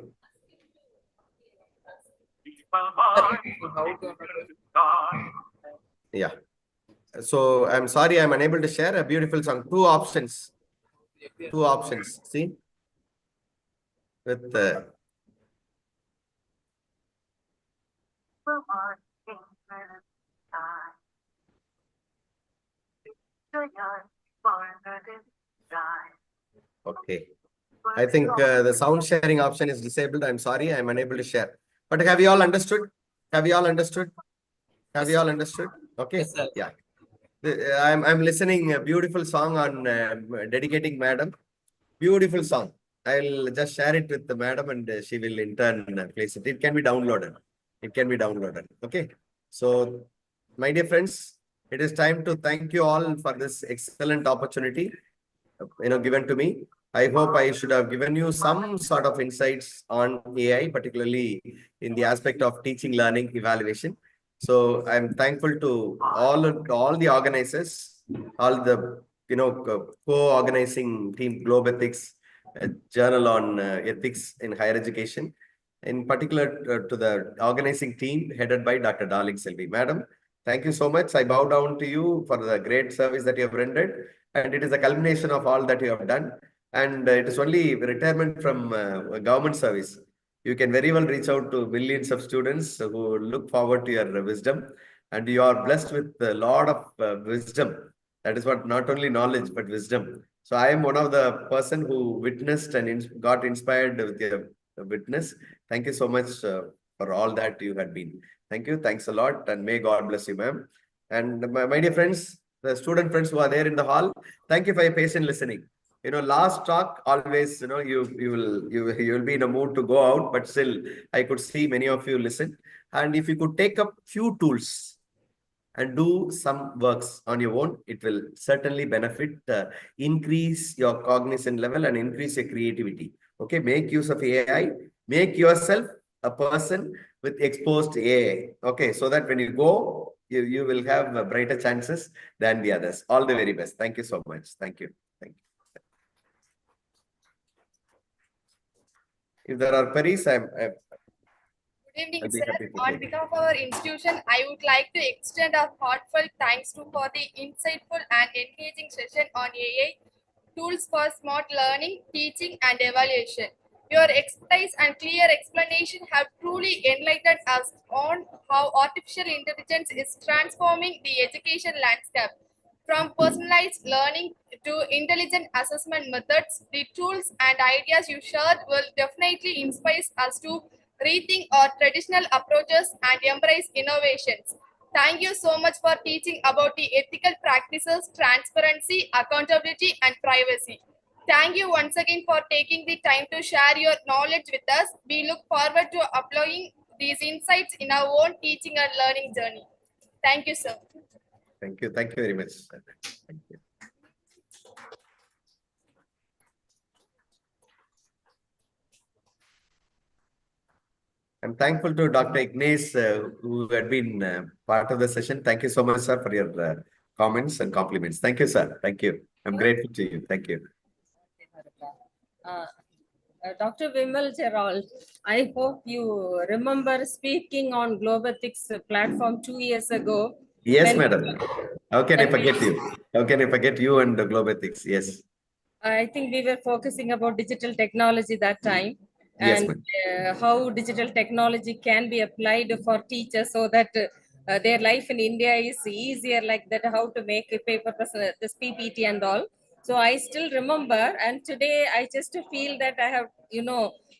Yeah. So I'm sorry, I'm unable to share a beautiful song. Two options. See, with okay. I think the sound sharing option is disabled. I'm sorry, I'm unable to share. But have you all understood? Have you all understood? Have you all understood? Okay. Yes, sir. Yeah. I'm listening a beautiful song on dedicating madam. Beautiful song. I'll just share it with the madam and she will in turn place it. It can be downloaded. It can be downloaded. Okay. So, my dear friends, it is time to thank you all for this excellent opportunity, given to me. I hope I should have given you some sort of insights on AI, particularly in the aspect of teaching, learning, evaluation. So I'm thankful to all the organizers, all the co-organizing team, Globe Ethics, Journal on Ethics in Higher Education, in particular to the organizing team headed by Dr. Darling Selvi. Madam, thank you so much. I bow down to you for the great service that you have rendered. And it is a culmination of all that you have done. And it is only retirement from government service. You can very well reach out to millions of students who look forward to your wisdom. And you are blessed with a lot of wisdom. That is what, not only knowledge, but wisdom. So I am one of the person who witnessed and got inspired with your witness. Thank you so much for all that you had been. Thank you. Thanks a lot. And may God bless you, ma'am. And my dear friends, the student friends who are there in the hall, thank you for your patient listening. Last talk always, you will be in a mood to go out, but still I could see many of you listen. And if you could take up few tools and do some works on your own, it will certainly benefit, increase your cognition level and increase your creativity. Okay, make use of AI, make yourself a person with exposed AI. Okay, so that when you go, you will have brighter chances than the others. All the very best. Thank you so much. Thank you. Thank you. If there are queries, Good evening, sir. On behalf of our institution, I would like to extend a heartfelt thanks for the insightful and engaging session on AI, tools for smart learning, teaching, and evaluation. Your expertise and clear explanation have truly enlightened us on how artificial intelligence is transforming the education landscape. From personalized learning to intelligent assessment methods, the tools and ideas you shared will definitely inspire us to rethink our traditional approaches and embrace innovations. Thank you so much for teaching about the ethical practices, transparency, accountability, and privacy. Thank you once again for taking the time to share your knowledge with us. We look forward to applying these insights in our own teaching and learning journey. Thank you, sir. Thank you. Thank you very much. Thank you. I'm thankful to Dr. Ignace, who had been part of the session. Thank you so much, sir, for your comments and compliments. Thank you, sir. Thank you. I'm grateful to you. Thank you. Dr. Vimal Gerald, I hope you remember speaking on Globethics platform 2 years ago. Yes, when, madam. How can I when we- forget you? How can I forget you and the Globethics? Yes. I think we were focusing about digital technology that time, Yes, and ma'am. how digital technology can be applied for teachers so that their life in India is easier, like that, how to make a paper, this PPT and all. So I still remember, and today I just feel that I have,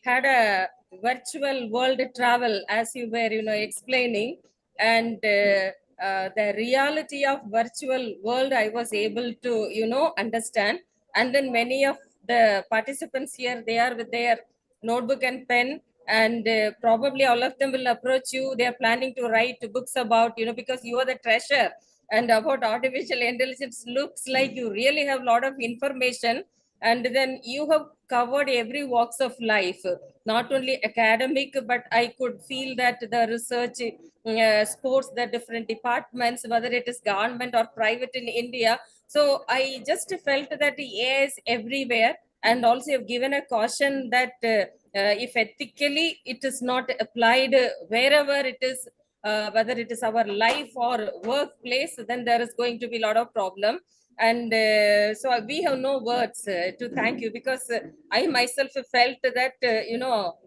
had a virtual world travel, as you were, explaining, and the reality of virtual world I was able to, understand. And then many of the participants here, they are with their notebook and pen, and probably all of them will approach you. They are planning to write books about, because you are the treasure. And about artificial intelligence, looks like you really have a lot of information, and then you have covered every walks of life, not only academic, but I could feel that the research, sports, the different departments, whether it is government or private in India. So I just felt that the AI is everywhere, and also have given a caution that if ethically it is not applied wherever it is, whether it is our life or workplace, then there is going to be a lot of problem. And so we have no words to thank you, because I myself felt that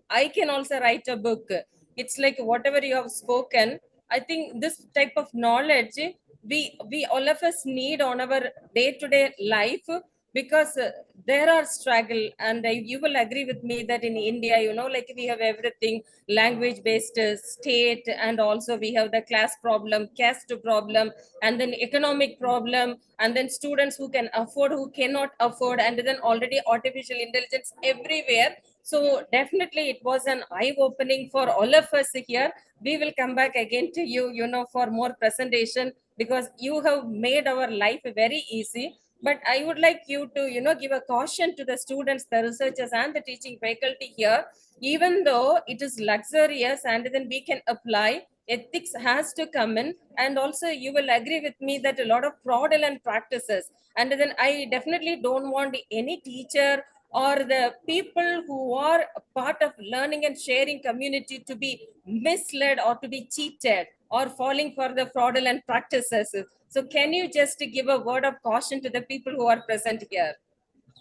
I can also write a book. It's like whatever you have spoken. I think this type of knowledge we all of us need on our day-to-day life, because there are struggle, and you will agree with me that in India, like we have everything language based state, and also we have the class problem, caste problem, and then economic problem, and then students who can afford, who cannot afford, and then already artificial intelligence everywhere. So definitely it was an eye opening for all of us here. We will come back again to you, for more presentation, because you have made our life very easy. But I would like you to, give a caution to the students, the researchers, and the teaching faculty here. Even though it is luxurious and then we can apply, ethics has to come in. And also you will agree with me that a lot of fraudulent practices, and then I definitely don't want any teacher or the people who are a part of learning and sharing community to be misled or to be cheated or falling for the fraudulent practices. So can you just give a word of caution to the people who are present here?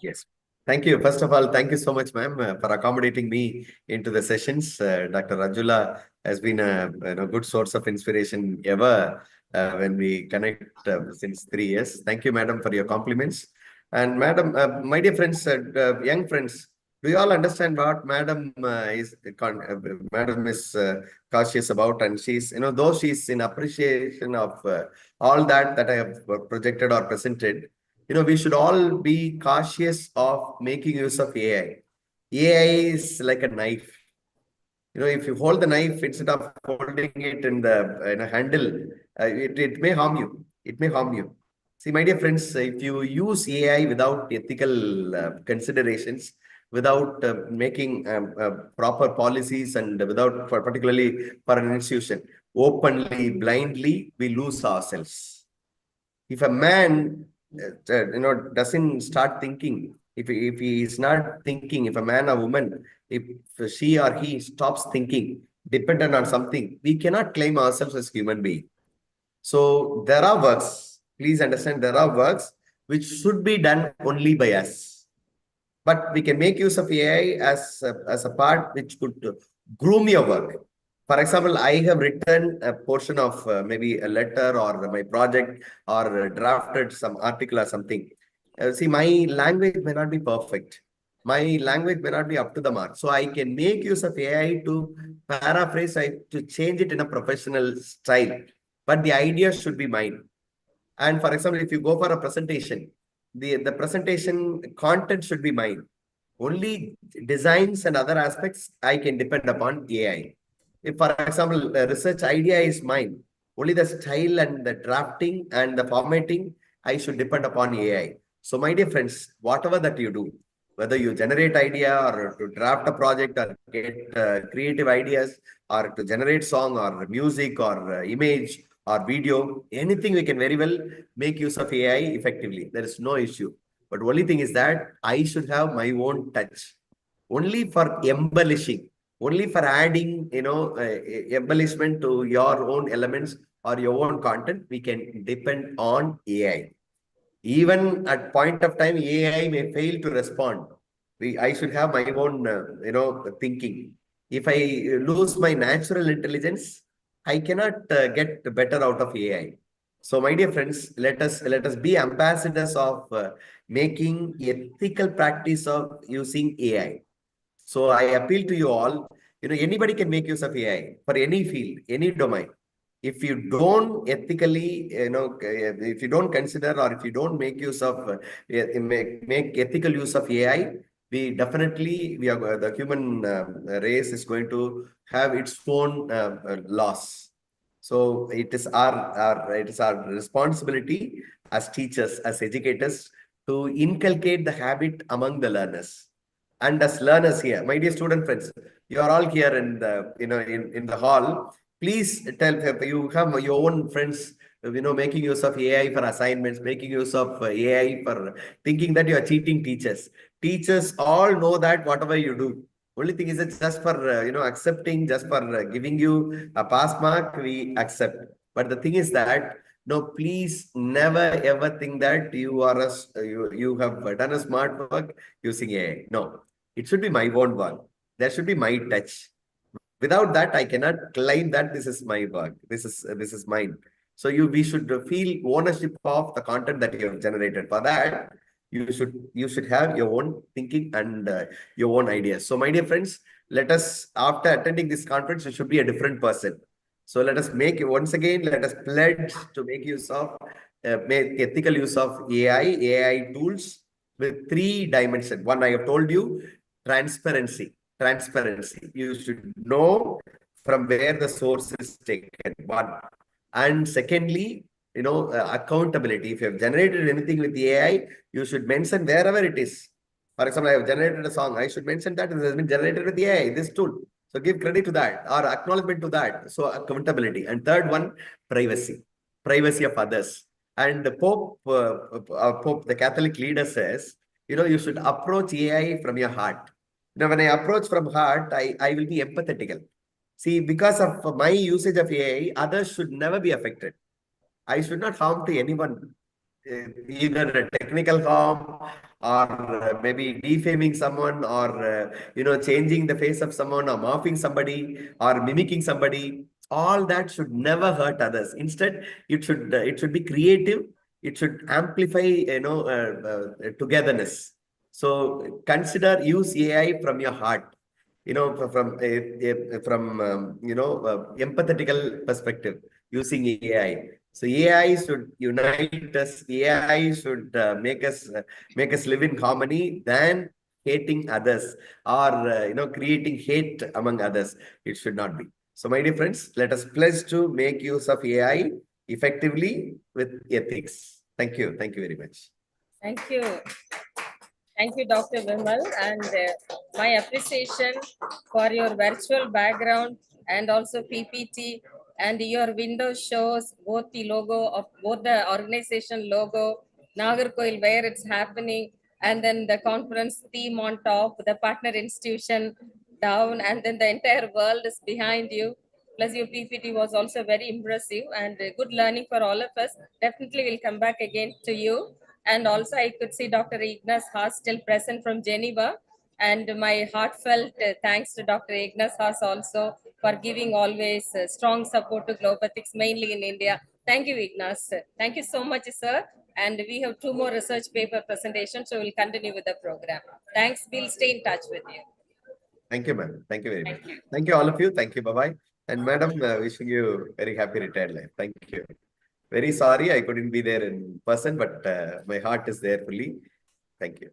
Yes. Thank you. First of all, thank you so much, ma'am, for accommodating me into the sessions. Dr. Rajula has been a good source of inspiration ever when we connect since 3 years. Thank you, madam, for your compliments. And madam, my dear friends, young friends, do you all understand what madam madam is cautious about? And she's, though she's in appreciation of all that I have projected or presented, we should all be cautious of making use of AI. AI is like a knife. If you hold the knife instead of holding it in the handle, it may harm you. It may harm you. See, my dear friends, if you use AI without ethical considerations, without making proper policies, and without, particularly for an institution, openly, blindly, we lose ourselves. If a man doesn't start thinking, if he is not thinking, if a man or woman, if she or he stops thinking, dependent on something, we cannot claim ourselves as human being. So there are works, please understand, there are works which should be done only by us, but we can make use of AI as a part which could groom your work. For example, I have written a portion of maybe a letter or my project, or drafted some article or something. See, my language may not be perfect. My language may not be up to the mark. So I can make use of AI to paraphrase, to change it in a professional style. But the idea should be mine. And for example, if you go for a presentation, the presentation content should be mine. Only designs and other aspects I can depend upon AI. If, for example, the research idea is mine, only the style and the drafting and the formatting, I should depend upon AI. So my dear friends, whatever that you do, whether you generate idea or to draft a project or get creative ideas, or to generate song or music or image or video, anything, we can very well make use of AI effectively. There is no issue. But only thing is that I should have my own touch. only for embellishing, only for adding, embellishment to your own elements or your own content, we can depend on AI. Even at point of time, AI may fail to respond. I should have my own, thinking. If I lose my natural intelligence, I cannot get better out of AI. So, my dear friends, let us be ambassadors of making ethical practice of using AI. So, I appeal to you all. Anybody can make use of AI for any field, any domain. If you don't ethically, if you don't consider or if you don't make use of make ethical use of AI, we are the human race is going to have its own loss. So it is our responsibility as teachers, as educators, to inculcate the habit among the learners. And as learners here, my dear student friends, you are all here in the in the hall. Please tell if you have your own friends, making use of AI for assignments, making use of AI for thinking that you are cheating teachers. Teachers all know that whatever you do. Only thing is it's just for accepting, just for giving you a pass mark, we accept. But the thing is that no, please never ever think that you are you have done a smart work using AI. No, it should be my own work. There should be my touch. Without that, I cannot claim that this is my work. This is mine. So we should feel ownership of the content that you have generated. For that, you should have your own thinking and your own ideas. So, my dear friends, let us, after attending this conference, you should be a different person. So let us make once again, let us pledge to make use of make ethical use of AI tools with three dimensions. One, I have told you, transparency. Transparency. You should know from where the source is taken. One. And secondly, accountability. If you have generated anything with the AI, you should mention wherever it is. For example, I have generated a song. I should mention that it has been generated with the AI, this tool. So give credit to that or acknowledgement to that. So accountability. And third one, privacy. Privacy of others. And the Pope, the Catholic leader says, you should approach AI from your heart. When I approach from heart, I will be empathetical. See, because of my usage of AI, others should never be affected. I should not harm to anyone, either a technical harm or maybe defaming someone or changing the face of someone or morphing somebody or mimicking somebody. All that should never hurt others. Instead, it should be creative. It should amplify togetherness. So consider use AI from your heart. From empathetical perspective using AI. So AI should unite us. AI should make us live in harmony than hating others or creating hate among others. It should not be. So, my dear friends, let us pledge to make use of AI effectively with ethics. Thank you. Thank you very much. Thank you. Thank you, Dr. Vimal, and my appreciation for your virtual background and also PPT, and your window shows both the logo of both the organization logo, Nagarkoil, where it's happening, and then the conference theme on top, the partner institution down, and then the entire world is behind you. Plus, your PPT was also very impressive and good learning for all of us. Definitely, we'll come back again to you. And also, I could see Dr. Ignas Haas still present from Geneva. And my heartfelt thanks to Dr. Ignas Haas also for giving always strong support to Globethics, mainly in India. Thank you, Ignas. Thank you so much, sir. And we have two more research paper presentations, so we'll continue with the program. Thanks. We'll stay in touch with you. Thank you, ma'am. Thank you very much. Thank you. Thank you, all of you. Thank you. Bye-bye. And madam, wishing you very happy retired life. Thank you. Very sorry I couldn't be there in person, but my heart is there fully. Thank you.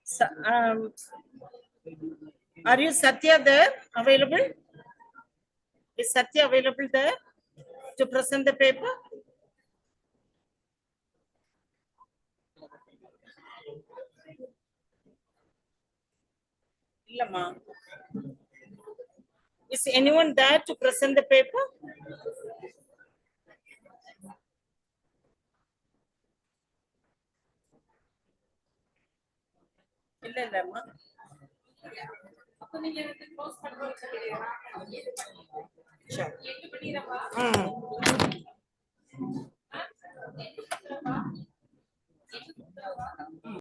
So, are you Satya there available? Is Satya available there to present the paper? Illama. Is anyone there to present the paper? Illama. Sure.